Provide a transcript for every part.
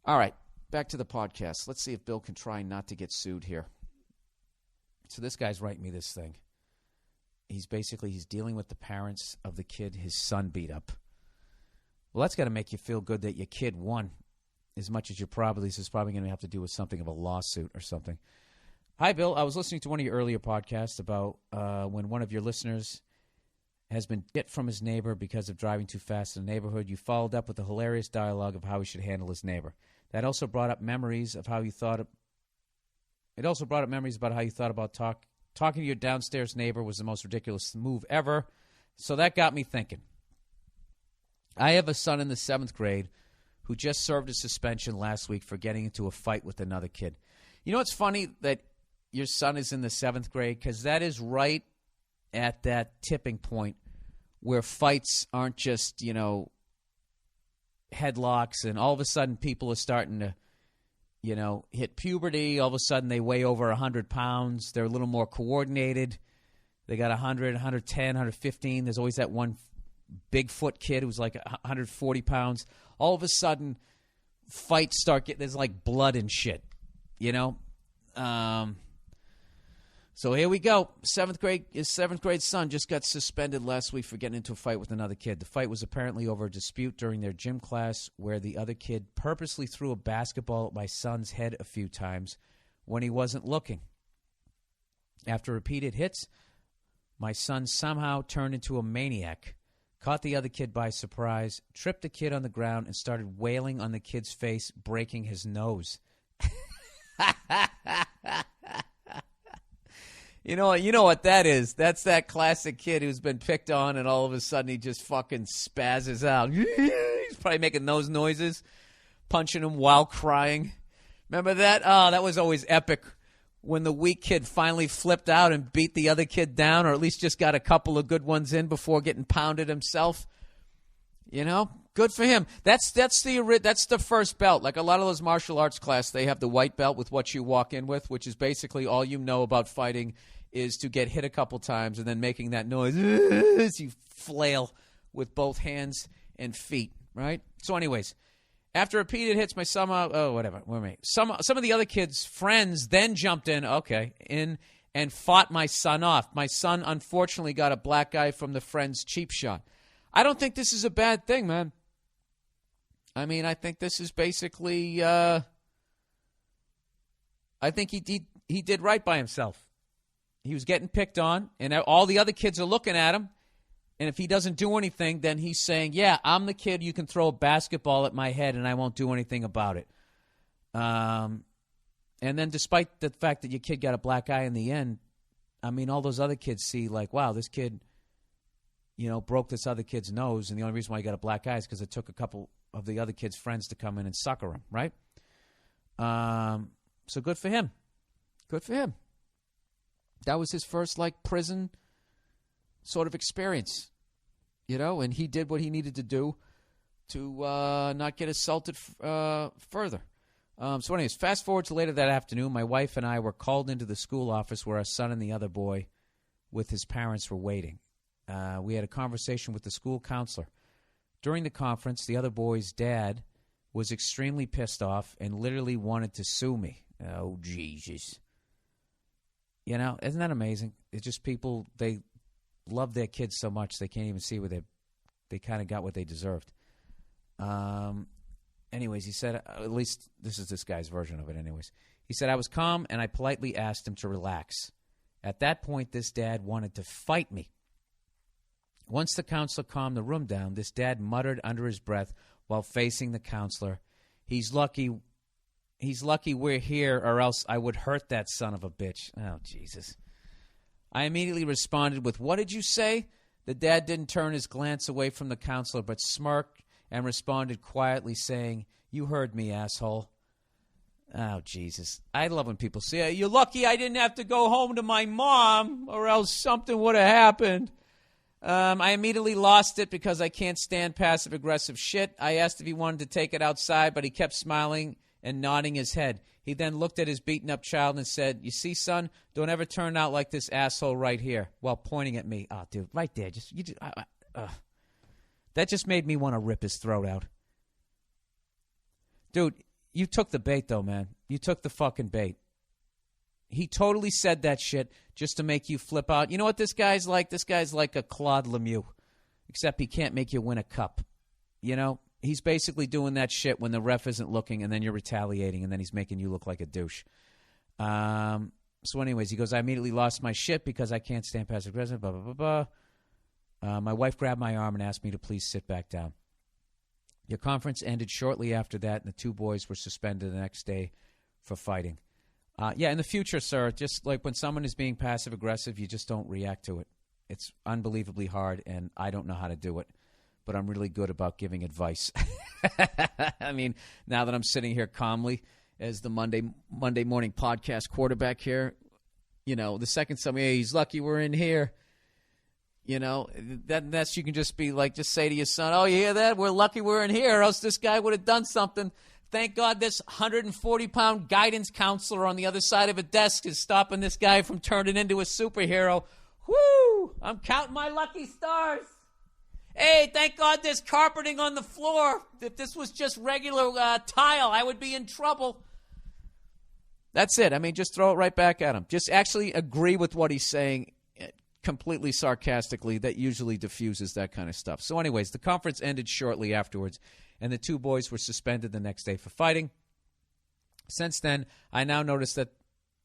All right, back to the podcast. Let's see if Bill can try not to get sued here. So this guy's writing me this thing. He's dealing with the parents of the kid his son beat up. Well, that's got to make you feel good that your kid won, as much as this is probably going to have to do with something of a lawsuit or something. Hi, Bill. I was listening to one of your earlier podcasts about when one of your listeners has been hit from his neighbor because of driving too fast in the neighborhood. You followed up with a hilarious dialogue of how he should handle his neighbor. That also brought up memories of how you thought. It also brought up memories about how you thought about talking to your downstairs neighbor was the most ridiculous move ever. So that got me thinking. I have a son in the 7th grade who just served a suspension last week for getting into a fight with another kid. You know, it's funny that your son is in the 7th grade because that is right at that tipping point where fights aren't just, headlocks, and all of a sudden people are starting to, hit puberty. All of a sudden they weigh over 100 pounds. They're a little more coordinated. They got 100, 110, 115. There's always that one Bigfoot kid who's like 140 pounds. All of a sudden fights start getting, there's like blood and shit, So here we go. His 7th grade son just got suspended last week for getting into a fight with another kid. The fight was apparently over a dispute during their gym class where the other kid purposely threw a basketball at my son's head a few times when he wasn't looking. After repeated hits, my son somehow turned into a maniac, caught the other kid by surprise, tripped the kid on the ground, and started wailing on the kid's face, breaking his nose. You know what that is. That's that classic kid who's been picked on, and all of a sudden he just fucking spazzes out. He's probably making those noises, punching him while crying. Remember that? Oh, that was always epic when the weak kid finally flipped out and beat the other kid down, or at least just got a couple of good ones in before getting pounded himself. Good for him. That's the first belt. Like a lot of those martial arts class, they have the white belt with what you walk in with, which is basically all you know about fighting is to get hit a couple times and then making that noise as you flail with both hands and feet, right? So anyways, after repeated hits, my son, some of the other kids' friends then jumped in and fought my son off. My son unfortunately got a black eye from the friend's cheap shot. I don't think this is a bad thing, man. I mean, I think this is basically, I think he did right by himself. He was getting picked on, and all the other kids are looking at him, and if he doesn't do anything, then he's saying, yeah, I'm the kid you can throw a basketball at my head, and I won't do anything about it. And then despite the fact that your kid got a black eye in the end, I mean, all those other kids see, like, wow, this kid, broke this other kid's nose, and the only reason why he got a black eye is because it took a couple of the other kid's friends to come in and succor him, right? So good for him. Good for him. That was his first, prison sort of experience, and he did what he needed to do to not get assaulted further. So anyways, fast forward to later that afternoon, my wife and I were called into the school office where our son and the other boy with his parents were waiting. We had a conversation with the school counselor. During the conference, the other boy's dad was extremely pissed off and literally wanted to sue me. Oh, Jesus. Isn't that amazing? It's just people, they love their kids so much they can't even see where they kind of got what they deserved. Anyways, he said, at least this is this guy's version of it anyways. He said, I was calm and I politely asked him to relax. At that point, this dad wanted to fight me. Once the counselor calmed the room down, this dad muttered under his breath while facing the counselor, He's lucky we're here or else I would hurt that son of a bitch. Oh, Jesus. I immediately responded with, what did you say? The dad didn't turn his glance away from the counselor but smirked and responded quietly saying, you heard me, asshole. Oh, Jesus. I love when people say, you're lucky I didn't have to go home to my mom or else something would have happened. I immediately lost it because I can't stand passive-aggressive shit. I asked if he wanted to take it outside, but he kept smiling and nodding his head. He then looked at his beaten-up child and said, you see, son, don't ever turn out like this asshole right here, while pointing at me. Oh, dude, right there. That just made me want to rip his throat out. Dude, You took the bait, though, man. You took the fucking bait. He totally said that shit just to make you flip out. You know what this guy's like? This guy's like a Claude Lemieux, except he can't make you win a cup. You know? He's basically doing that shit when the ref isn't looking, and then you're retaliating, and then he's making you look like a douche. So anyways, he goes, I immediately lost my shit because I can't stand passive aggressive, blah, blah, blah, blah. My wife grabbed my arm and asked me to please sit back down. Your conference ended shortly after that, and the two boys were suspended the next day for fighting. Yeah, in the future, sir, just like when someone is being passive-aggressive, you just don't react to it. It's unbelievably hard, and I don't know how to do it, but I'm really good about giving advice. I mean, now that I'm sitting here calmly as the Monday morning podcast quarterback here, you know, the second somebody, hey, he's lucky we're in here. You know, that's you can just be like, just say to your son, oh, you hear that? We're lucky we're in here, or else this guy would have done something. Thank God this 140-pound guidance counselor on the other side of a desk is stopping this guy from turning into a superhero. Whoo! I'm counting my lucky stars. Hey, thank God there's carpeting on the floor. If this was just regular tile, I would be in trouble. That's it. I mean, just throw it right back at him. Just actually agree with what he's saying completely sarcastically. That usually diffuses that kind of stuff. So anyways, the conference ended shortly afterwards, and the two boys were suspended the next day for fighting. Since then, I now notice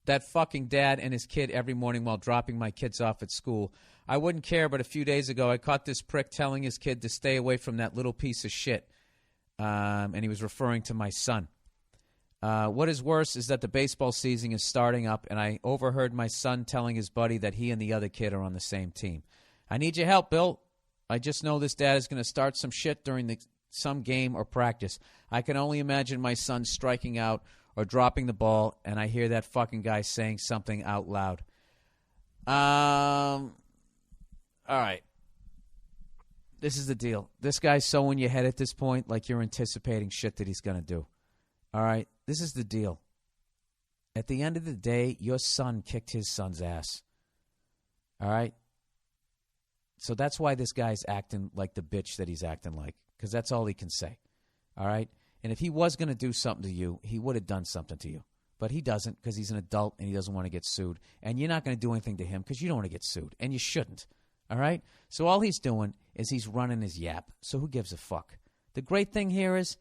that fucking dad and his kid every morning while dropping my kids off at school. I wouldn't care, but a few days ago, I caught this prick telling his kid to stay away from that little piece of shit, and he was referring to my son. What is worse is that the baseball season is starting up, and I overheard my son telling his buddy that he and the other kid are on the same team. I need your help, Bill. I just know this dad is going to start some shit during some game or practice. I can only imagine my son striking out or dropping the ball, and I hear that fucking guy saying something out loud. All right. This is the deal. This guy's so in your head at this point, like you're anticipating shit that he's going to do. All right? This is the deal. At the end of the day, your son kicked his son's ass. All right? So that's why this guy's acting like the bitch that he's acting like, because that's all he can say. All right? And if he was going to do something to you, he would have done something to you. But he doesn't, because he's an adult and he doesn't want to get sued. And you're not going to do anything to him because you don't want to get sued. And you shouldn't. All right? So all he's doing is he's running his yap. So who gives a fuck? The great thing here is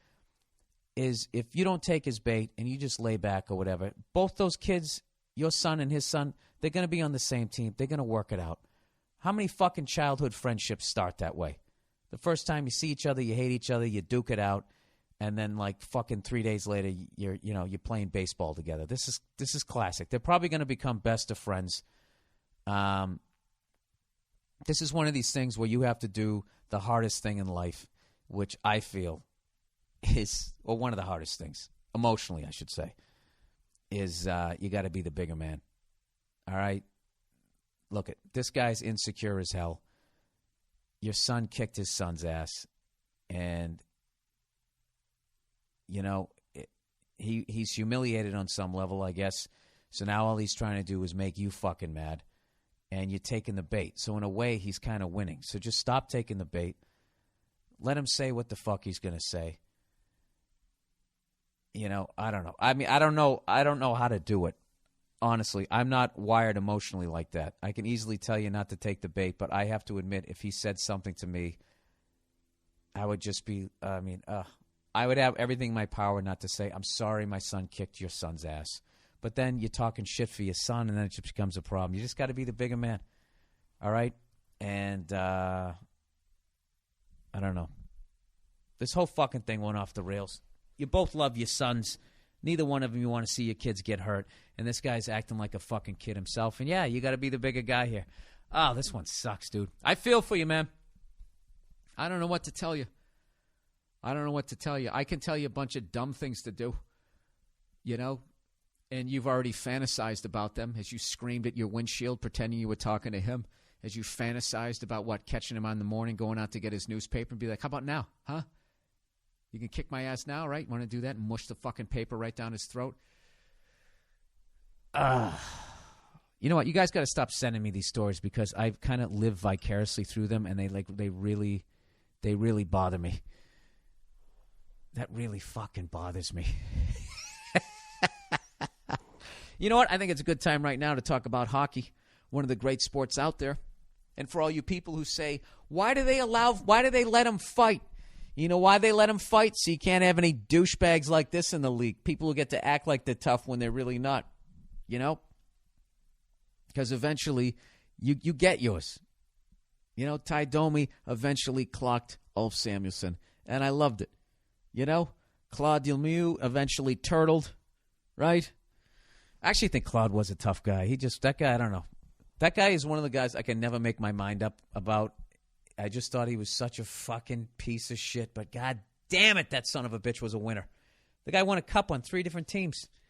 if you don't take his bait and you just lay back or whatever, both those kids, your son and his son, they're going to be on the same team. They're going to work it out. How many fucking childhood friendships start that way? The first time you see each other, you hate each other, you duke it out, and then like fucking 3 days later, you're playing baseball together. This is classic. They're probably going to become best of friends. This is one of these things where you have to do the hardest thing in life, which I feel is, or one of the hardest things, emotionally, I should say, is you got to be the bigger man. All right? Look, this guy's insecure as hell. Your son kicked his son's ass, and, you know, he's humiliated on some level, I guess. So now all he's trying to do is make you fucking mad, and you're taking the bait. So in a way, he's kind of winning. So just stop taking the bait. Let him say what the fuck he's going to say. You know, I don't know. I mean, I don't know how to do it. Honestly, I'm not wired emotionally like that. I can easily tell you not to take the bait, but I have to admit, if he said something to me, I would just be, I would have everything in my power not to say, I'm sorry my son kicked your son's ass. But then you're talking shit for your son, and then it just becomes a problem. You just got to be the bigger man. All right? And I don't know. This whole fucking thing went off the rails. You both love your sons. Neither one of them you want to see your kids get hurt. And this guy's acting like a fucking kid himself. And, yeah, you got to be the bigger guy here. Oh, this one sucks, dude. I feel for you, man. I don't know what to tell you. I can tell you a bunch of dumb things to do, you know, and you've already fantasized about them as you screamed at your windshield pretending you were talking to him, as you fantasized about catching him on the morning, going out to get his newspaper and be like, how about now, huh? You can kick my ass now, right? Want to do that and mush the fucking paper right down his throat? You know what? You guys got to stop sending me these stories because I kind of live vicariously through them, and they really bother me. That really fucking bothers me. You know what? I think it's a good time right now to talk about hockey, one of the great sports out there. And for all you people who say, why do they let them fight? You know why they let them fight? So you can't have any douchebags like this in the league. People who get to act like they're tough when they're really not. You know? Because eventually you get yours. You know, Ty Domi eventually clocked Ulf Samuelsson. And I loved it. You know? Claude Lemieux eventually turtled. Right? I actually think Claude was a tough guy. That guy, I don't know. That guy is one of the guys I can never make my mind up about. I just thought he was such a fucking piece of shit. But god damn it, that son of a bitch was a winner. The guy won a cup on 3 different teams.